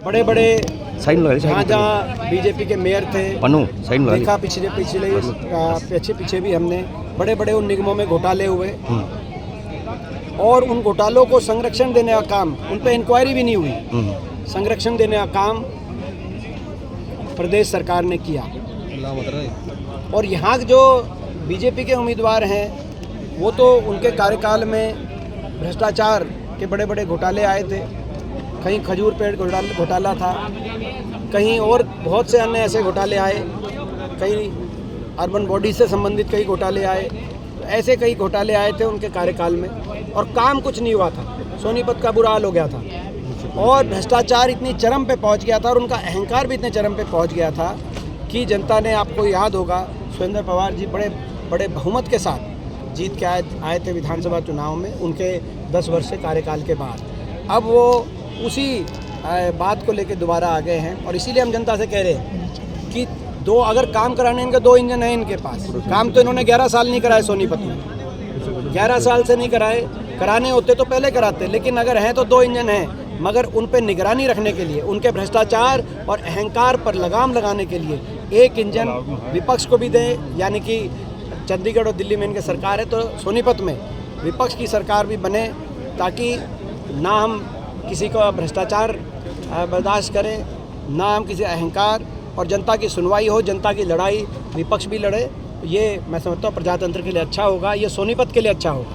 बड़े बड़े जहाँ जहाँ बीजेपी के मेयर थे देखा पीछे भी हमने बड़े बड़े उन निगमों में घोटाले हुए और उन घोटालों को संरक्षण देने का काम, उन पर इंक्वायरी भी नहीं हुई, संरक्षण देने का काम प्रदेश सरकार ने किया। और यहाँ जो बीजेपी के उम्मीदवार हैं वो तो उनके कार्यकाल में भ्रष्टाचार के बड़े बड़े घोटाले आए थे, कहीं खजूर पेड़ घोटाला था, कहीं और बहुत से अन्य ऐसे घोटाले आए, कहीं अर्बन बॉडी से संबंधित कई घोटाले आए, ऐसे कई घोटाले आए थे उनके कार्यकाल में और काम कुछ नहीं हुआ था। सोनीपत का बुरा हाल हो गया था और भ्रष्टाचार इतनी चरम पे पहुंच गया था और उनका अहंकार भी इतने चरम पे पहुंच गया था कि जनता ने, आपको याद होगा, सुरेंद्र पवार जी बड़े बड़े बहुमत के साथ जीत के आए थे विधानसभा चुनाव में उनके 10 वर्ष के कार्यकाल के बाद। अब वो उसी बात को लेकर दोबारा आ गए हैं और इसीलिए हम जनता से कह रहे हैं कि अगर काम कराने इनके 2 इंजन हैं इनके पास। काम तो इन्होंने 11 साल नहीं कराए सोनीपत में, 11 साल से नहीं कराए, कराने होते तो पहले कराते, लेकिन अगर हैं तो 2 इंजन हैं, मगर उन पर निगरानी रखने के लिए, उनके भ्रष्टाचार और अहंकार पर लगाम लगाने के लिए एक इंजन विपक्ष को भी दें। यानी कि चंडीगढ़ और दिल्ली में इनके सरकार है तो सोनीपत में विपक्ष की सरकार भी बने, ताकि ना हम किसी का भ्रष्टाचार बर्दाश्त करें, ना हम किसी अहंकार, और जनता की सुनवाई हो, जनता की लड़ाई विपक्ष भी लड़े। ये मैं समझता हूँ प्रजातंत्र के लिए अच्छा होगा, ये सोनीपत के लिए अच्छा होगा।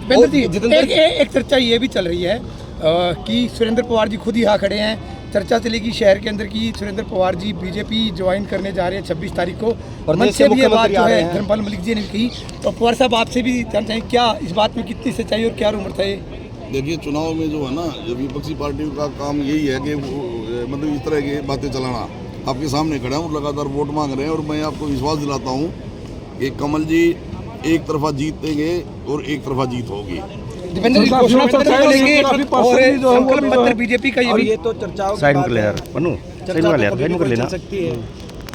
एक चर्चा ये भी चल रही है कि सुरेंद्र पवार जी खुद ही यहाँ खड़े हैं, चर्चा चलेगी शहर के अंदर की सुरेंद्र पवार जी बीजेपी ज्वाइन करने जा रहे हैं 26 तारीख को। और मन से भी ये बात जो है धर्मपाल मलिक जी ने कही, तो पवार साहब आपसे भी जानना चाहिए क्या इस बात में कितनी सच्चाई और क्या रूमर था ये? देखिए, चुनाव में जो है ना, जो विपक्षी पार्टी का काम यही है कि मतलब इस तरह की बातें चलाना। आपके सामने खड़ा हूँ, लगातार वोट मांग रहे हैं और मैं आपको विश्वास दिलाता हूँ कि कमल जी एक तरफा जीतेंगे और एक तरफा जीत होगी। बीजेपी का ये तो चर्चाओं चल सकती है।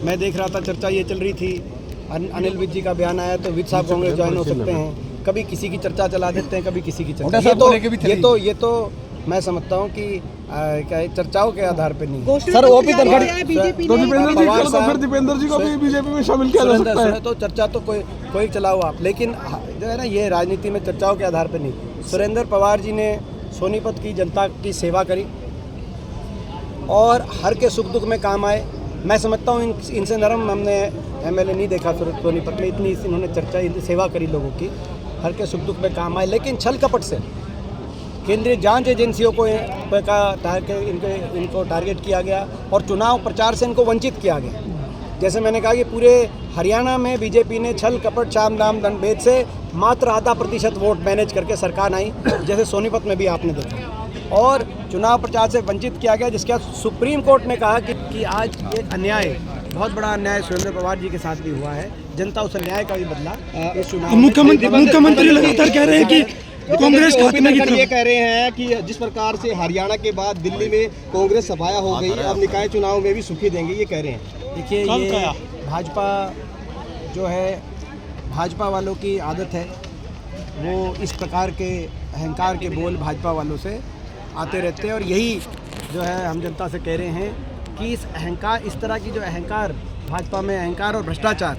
मैं देख रहा था चर्चा ये चल रही थी, अनिल विज जी का बयान आया तो विज साहब कांग्रेस ज्वाइन हो सकते हैं। कभी किसी की चर्चा चला देते हैं, कभी किसी की चर्चा। ये तो मैं समझता हूँ कि चर्चाओं के आधार पे नहीं। सर वो भी दीपेंद्र जी को भी बीजेपी में शामिल किया जा सकता है। तो चर्चा तो कोई चलाओ आप, लेकिन जो है ना, ये राजनीति में चर्चाओं के आधार पे नहीं। सुरेंद्र पवार जी ने सोनीपत की जनता की सेवा करी और हर के सुख दुख में काम आए। मैं समझता हूँ इनसे नरम हमने एमएलए नहीं देखा सोनीपत में, इतनी इन्होंने चर्चा, सेवा करी लोगों की, हर के सुख दुख में काम आए। लेकिन छल कपट से केंद्रीय जांच एजेंसियों को इनको टारगेट किया गया और चुनाव प्रचार से इनको वंचित किया गया। जैसे मैंने कहा कि पूरे हरियाणा में बीजेपी ने छल कपट साम दाम दंड भेद से मात्र 0.5% वोट मैनेज करके सरकार आई, जैसे सोनीपत में भी आपने देखा, और चुनाव प्रचार से वंचित किया गया, जिसके बाद सुप्रीम कोर्ट ने कहा कि आज एक अन्याय, बहुत बड़ा अन्याय सुरेंद्र पवार जी के साथ भी हुआ है। जनता उस अन्याय का भी बदला इस चुनाव। मुख्यमंत्री लगातार कह रहे हैं कि कांग्रेस खात्मे की तरफ, ये कह रहे हैं कि जिस प्रकार से हरियाणा के बाद दिल्ली में कांग्रेस सफाया हो गई, अब निकाय चुनाव में भी सुखी देंगे, ये कह रहे हैं। देखिए, ये भाजपा जो है, भाजपा वालों की आदत है, वो इस प्रकार के अहंकार के बोल भाजपा वालों से आते रहते हैं और यही जो है हम जनता से कह रहे हैं कि इस अहंकार, इस तरह की जो अहंकार, भाजपा में अहंकार और भ्रष्टाचार,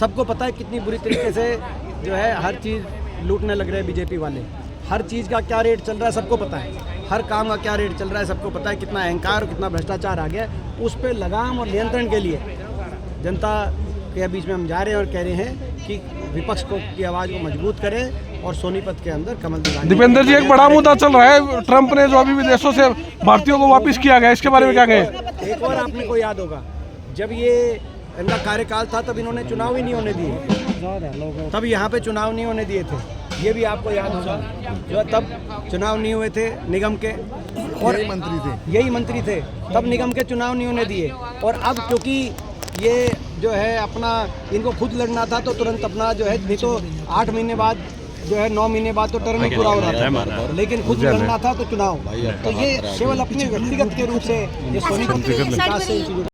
सबको पता है कितनी बुरी तरीके से जो है हर चीज़ लूटने लग रहे हैं बीजेपी वाले। हर चीज़ का क्या रेट चल रहा है सबको पता है, हर काम का क्या रेट चल रहा है सबको पता है, कितना अहंकार और कितना भ्रष्टाचार आ गया। उस पर लगाम और नियंत्रण के लिए जनता के बीच में हम जा रहे हैं और कह रहे हैं कि विपक्ष की आवाज़ को मजबूत करें और सोनीपत के अंदर कमल दिखाएं। दीपेंद्र जी, एक बड़ा मुद्दा चल रहा है, ट्रंप ने जो अभी विदेशों से भारतीयों को वापस किया गया, इसके बारे में क्या कहें? एक और आपने को याद होगा, जब ये इनका कार्यकाल था तब इन्होंने चुनाव ही नहीं होने दिए, तब यहाँ पे चुनाव नहीं होने दिए थे, ये भी आपको याद होगा। जो तब चुनाव नहीं हुए थे निगम के, और यही मंत्री थे, तब निगम के चुनाव नहीं होने दिए। और अब क्योंकि ये जो है अपना, इनको खुद लड़ना था तो तुरंत अपना जो है, नहीं तो 8 महीने बाद जो है 9 महीने बाद तो टर्म ही पूरा हो रहा था, लेकिन खुद लड़ना था तो चुनाव। तो ये केवल अपने व्यक्तिगत के रूप से ये सोनीपत